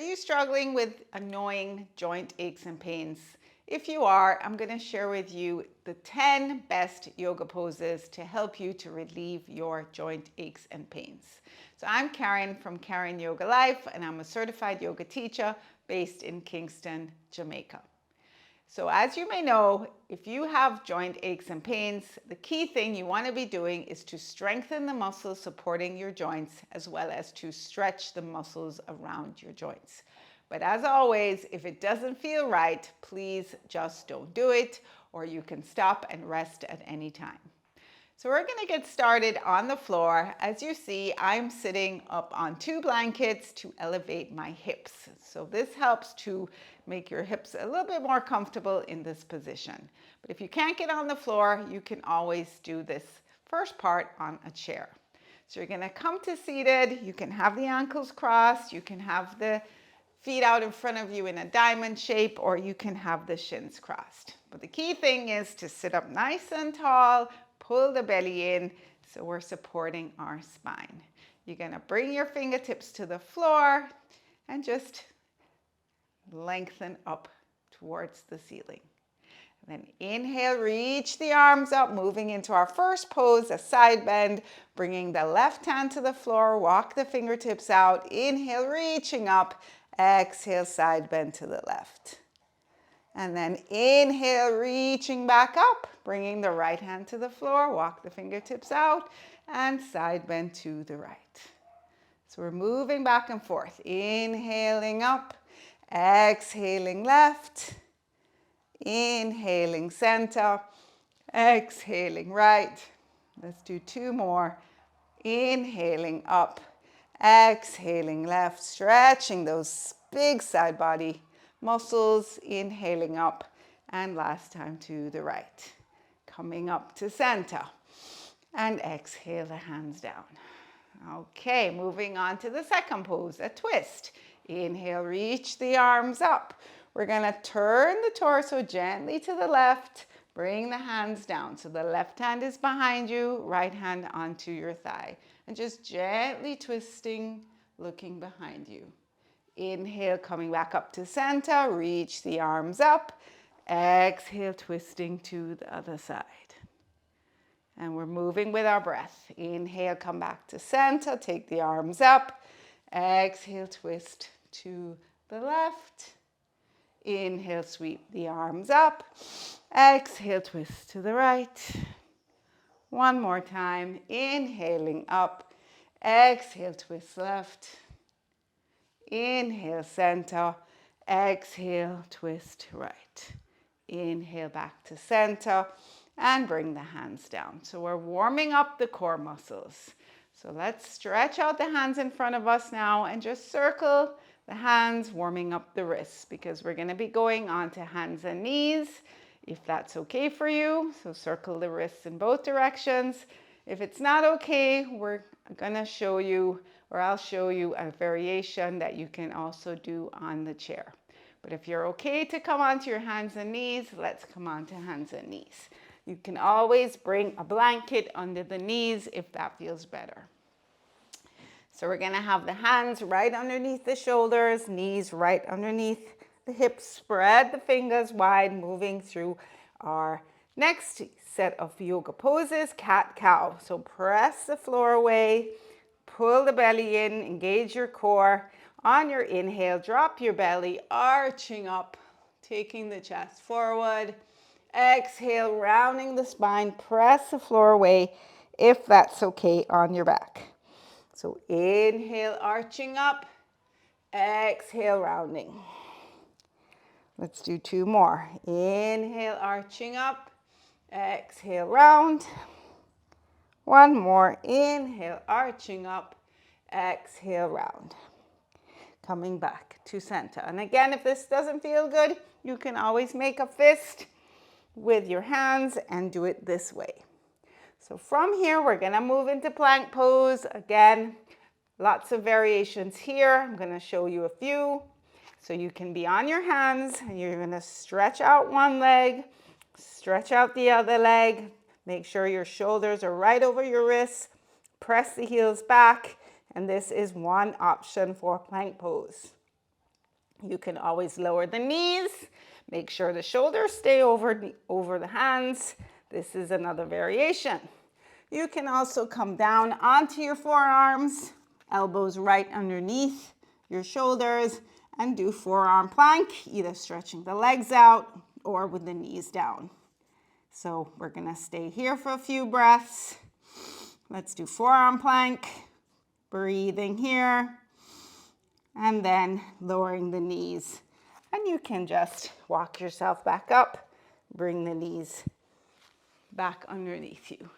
Are you struggling with annoying joint aches and pains? If you are, I'm going to share with you the 10 best yoga poses to help you to relieve your joint aches and pains. So I'm Karin from Karinyogalife, and I'm a certified yoga teacher based in Kingston, Jamaica. So as you may know, if you have joint aches and pains, the key thing you want to be doing is to strengthen the muscles supporting your joints as well as to stretch the muscles around your joints. But as always, if it doesn't feel right, please just don't do it, or you can stop and rest at any time. So we're going to get started on the floor. As you see, I'm sitting up on 2 blankets to elevate my hips. So this helps to make your hips a little bit more comfortable in this position. But if you can't get on the floor, you can always do this first part on a chair. So you're going to come to seated. You can have the ankles crossed. You can have the feet out in front of you in a diamond shape, or you can have the shins crossed. But the key thing is to sit up nice and tall, pull the belly in so we're supporting our spine. You're going to bring your fingertips to the floor and just lengthen up towards the ceiling. And then inhale, reach the arms up, moving into our first pose, a side bend, bringing the left hand to the floor, walk the fingertips out, inhale, reaching up, exhale, side bend to the left. And then inhale, reaching back up, bringing the right hand to the floor, walk the fingertips out, and side bend to the right. So we're moving back and forth, inhaling up, exhaling left, inhaling center, exhaling right. Let's do 2 more. Inhaling up, exhaling left, stretching those big side body muscles, inhaling up, and last time to the right. Coming up to center, and exhale the hands down. Okay, moving on to the second pose, a twist. Inhale, reach the arms up. We're gonna turn the torso gently to the left, bring the hands down. So the left hand is behind you, right hand onto your thigh. And just gently twisting, looking behind you. Inhale, coming back up to center, reach the arms up. Exhale, twisting to the other side. And we're moving with our breath. Inhale, come back to center, take the arms up. Exhale, twist to the left. Inhale, sweep the arms up. Exhale, twist to the right. One more time. Inhaling up. Exhale, twist left. Inhale, center. Exhale, twist right. Inhale, back to center. And bring the hands down. So we're warming up the core muscles. So let's stretch out the hands in front of us now and just circle the hands, warming up the wrists, because we're going to be going on to hands and knees, if that's okay for you. So circle the wrists in both directions. If it's not okay, we're going to show you, or I'll show you a variation that you can also do on the chair. But if you're okay to come onto your hands and knees, let's come on to hands and knees. You can always bring a blanket under the knees if that feels better. So we're going to have the hands right underneath the shoulders, knees right underneath the hips. Spread the fingers wide, moving through our next set of yoga poses, cat-cow. So press the floor away, pull the belly in, engage your core. On your inhale, drop your belly, arching up, taking the chest forward. Exhale, rounding the spine, press the floor away if that's okay on your back. So inhale, arching up, exhale, rounding. Let's do 2 more. Inhale, arching up, exhale, round. 1 more. Inhale, arching up, exhale, round. Coming back to center. And again, if this doesn't feel good, you can always make a fist with your hands and do it this way. So from here, we're going to move into plank pose. Again, lots of variations here. I'm going to show you a few. So you can be on your hands and you're going to stretch out one leg, stretch out the other leg. Make sure your shoulders are right over your wrists. Press the heels back. And this is one option for plank pose. You can always lower the knees. Make sure the shoulders stay over the hands. This is another variation. You can also come down onto your forearms, elbows right underneath your shoulders, and do forearm plank, either stretching the legs out or with the knees down. So we're gonna stay here for a few breaths. Let's do forearm plank, breathing here, and then lowering the knees. And you can just walk yourself back up, bring the knees back underneath you.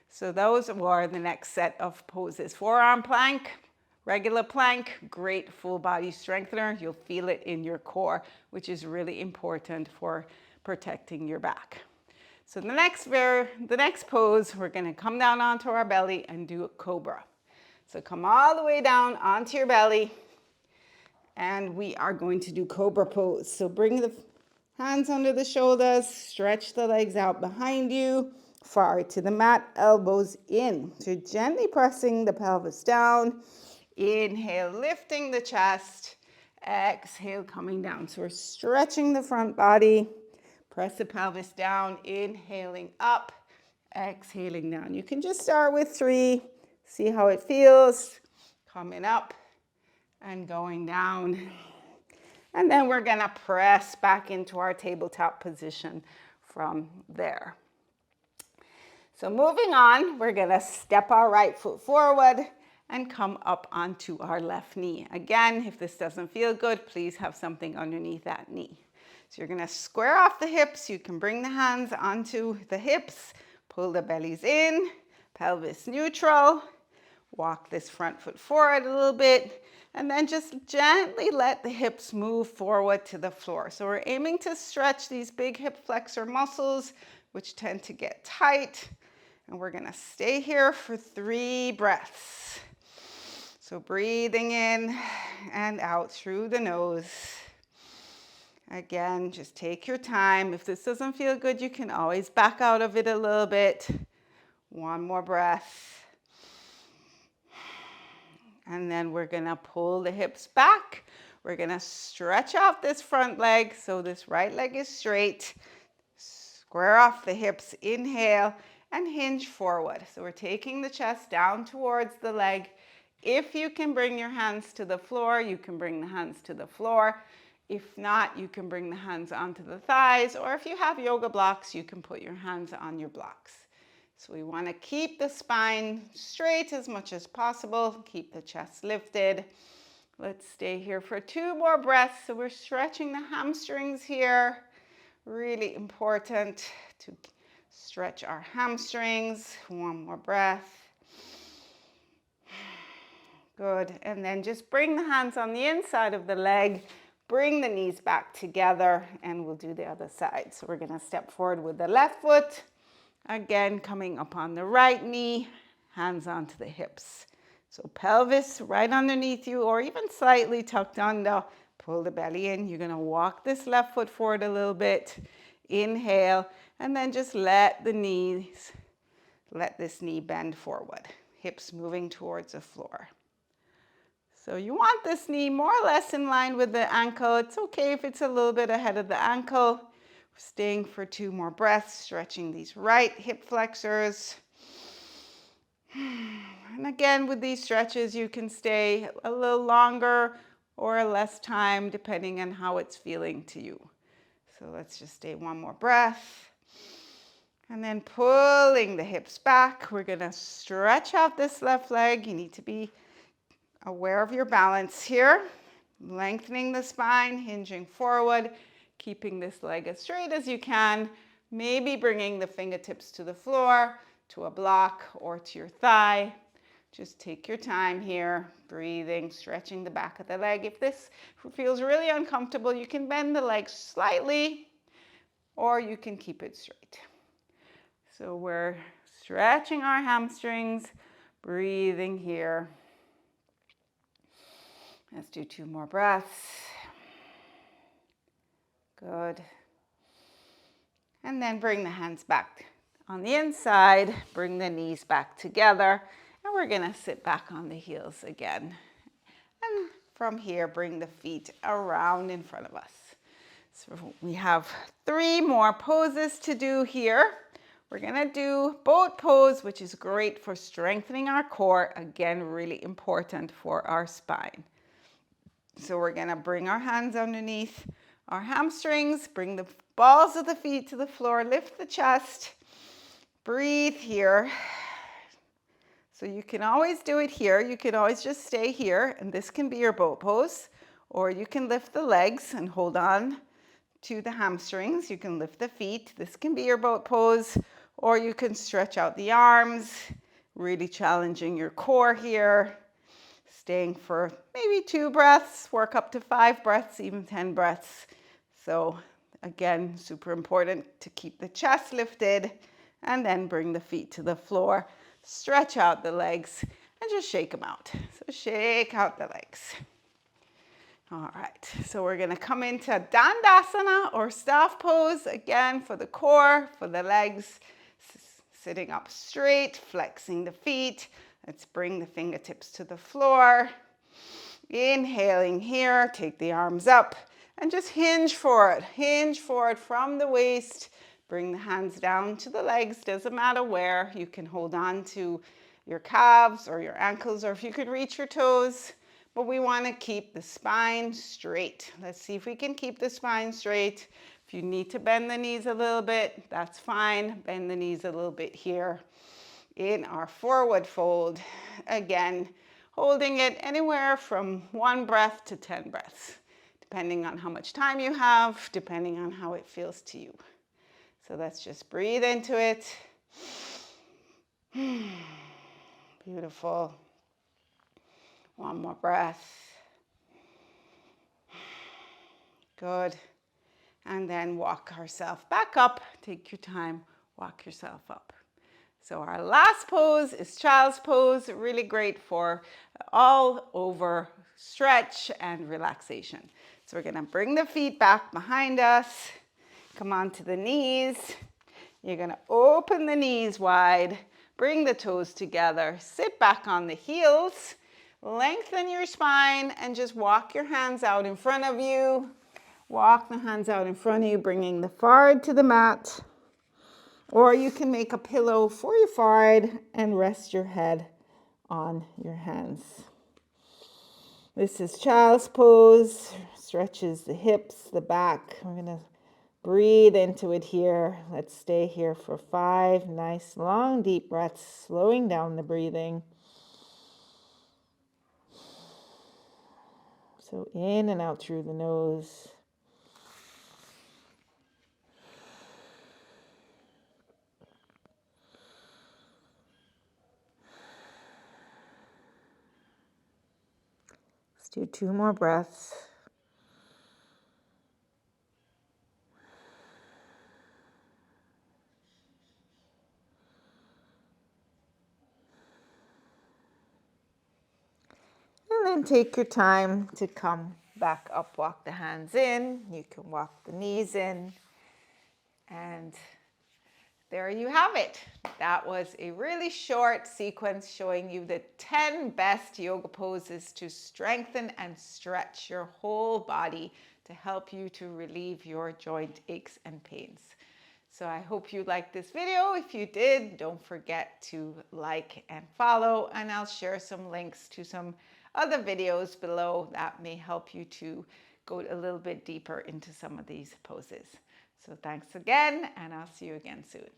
So those were the next set of poses. Forearm plank, regular plank, great full body strengthener. You'll feel it in your core, which is really important for protecting your back. So the next pose, we're gonna come down onto our belly and do a cobra. So come all the way down onto your belly, and we are going to do cobra pose. So bring the hands under the shoulders, stretch the legs out behind you, far to the mat, elbows in. So gently pressing the pelvis down. Inhale, lifting the chest. Exhale, coming down. So we're stretching the front body. Press the pelvis down, inhaling up, exhaling down. You can just start with 3, see how it feels. Coming up and going down. And then we're gonna press back into our tabletop position from there. So moving on, we're gonna step our right foot forward and come up onto our left knee. Again, if this doesn't feel good, please have something underneath that knee. So you're gonna square off the hips. You can bring the hands onto the hips, pull the bellies in, pelvis neutral. Walk this front foot forward a little bit, and then just gently let the hips move forward to the floor. So we're aiming to stretch these big hip flexor muscles, which tend to get tight. And we're gonna stay here for 3 breaths. So breathing in and out through the nose. Again, just take your time. If this doesn't feel good, you can always back out of it a little bit. 1 more breath. And then we're gonna pull the hips back. We're gonna stretch out this front leg so this right leg is straight. Square off the hips, inhale, and hinge forward. So we're taking the chest down towards the leg. If you can bring your hands to the floor, you can bring the hands to the floor. If not, you can bring the hands onto the thighs, or if you have yoga blocks, you can put your hands on your blocks. So we want to keep the spine straight as much as possible, keep the chest lifted. Let's stay here for 2 more breaths. So we're stretching the hamstrings here. Really important to stretch our hamstrings. 1 more breath. Good, and then just bring the hands on the inside of the leg, bring the knees back together, and we'll do the other side. So we're gonna step forward with the left foot. Again, coming up on the right knee, hands onto the hips. So pelvis right underneath you, or even slightly tucked under. Pull the belly in. You're gonna walk this left foot forward a little bit. Inhale, and then just let this knee bend forward. Hips moving towards the floor. So you want this knee more or less in line with the ankle. It's okay if it's a little bit ahead of the ankle. We're staying for 2 more breaths, stretching these right hip flexors. And again, with these stretches, you can stay a little longer or less time, depending on how it's feeling to you. So let's just stay 1 more breath. And then pulling the hips back, we're gonna stretch out this left leg. You need to be aware of your balance here. Lengthening the spine, hinging forward, keeping this leg as straight as you can. Maybe bringing the fingertips to the floor, to a block, or to your thigh. Just take your time here, breathing, stretching the back of the leg. If this feels really uncomfortable, you can bend the leg slightly, or you can keep it straight. So we're stretching our hamstrings, breathing here. Let's do 2 more breaths. Good. And then bring the hands back on the inside, bring the knees back together, and we're gonna sit back on the heels again. And from here, bring the feet around in front of us. So we have 3 more poses to do here. We're gonna do boat pose, which is great for strengthening our core. Again, really important for our spine. So we're gonna bring our hands underneath our hamstrings, bring the balls of the feet to the floor, lift the chest, breathe here. So you can always do it here. You can always just stay here, and this can be your boat pose, or you can lift the legs and hold on to the hamstrings. You can lift the feet. This can be your boat pose, or you can stretch out the arms, really challenging your core here. Staying for maybe 2 breaths, work up to 5 breaths, even 10 breaths. So again, super important to keep the chest lifted and then bring the feet to the floor. Stretch out the legs and just shake them out. So shake out the legs. All right, so we're gonna come into Dandasana or staff pose, again for the core, for the legs, sitting up straight, flexing the feet. Let's bring the fingertips to the floor. Inhaling here, take the arms up and just hinge forward from the waist. Bring the hands down to the legs, doesn't matter where. You can hold on to your calves or your ankles, or if you could reach your toes. But we want to keep the spine straight. Let's see if we can keep the spine straight. If you need to bend the knees a little bit, that's fine. Bend the knees a little bit here in our forward fold. Again, holding it anywhere from 1 breath to 10 breaths, depending on how much time you have, depending on how it feels to you. So let's just breathe into it. Beautiful. 1 more breath. Good. And then walk ourselves back up. Take your time, walk yourself up. So our last pose is child's pose, really great for all over stretch and relaxation. So we're gonna bring the feet back behind us. Come onto the knees. You're gonna open the knees wide, bring the toes together, sit back on the heels, lengthen your spine, and just walk your hands out in front of you. Walk the hands out in front of you, bringing the forehead to the mat. Or you can make a pillow for your forehead and rest your head on your hands. This is child's pose, stretches the hips, the back. We're gonna breathe into it here. Let's stay here for 5 nice long deep breaths, slowing down the breathing. So in and out through the nose. Let's do 2 more breaths. And then take your time to come back up. Walk the hands in. You can walk the knees in. And there you have it. That was a really short sequence showing you the 10 best yoga poses to strengthen and stretch your whole body to help you to relieve your joint aches and pains. So I hope you liked this video. If you did, don't forget to like and follow, and I'll share some links to some other videos below that may help you to go a little bit deeper into some of these poses. So thanks again, and I'll see you again soon.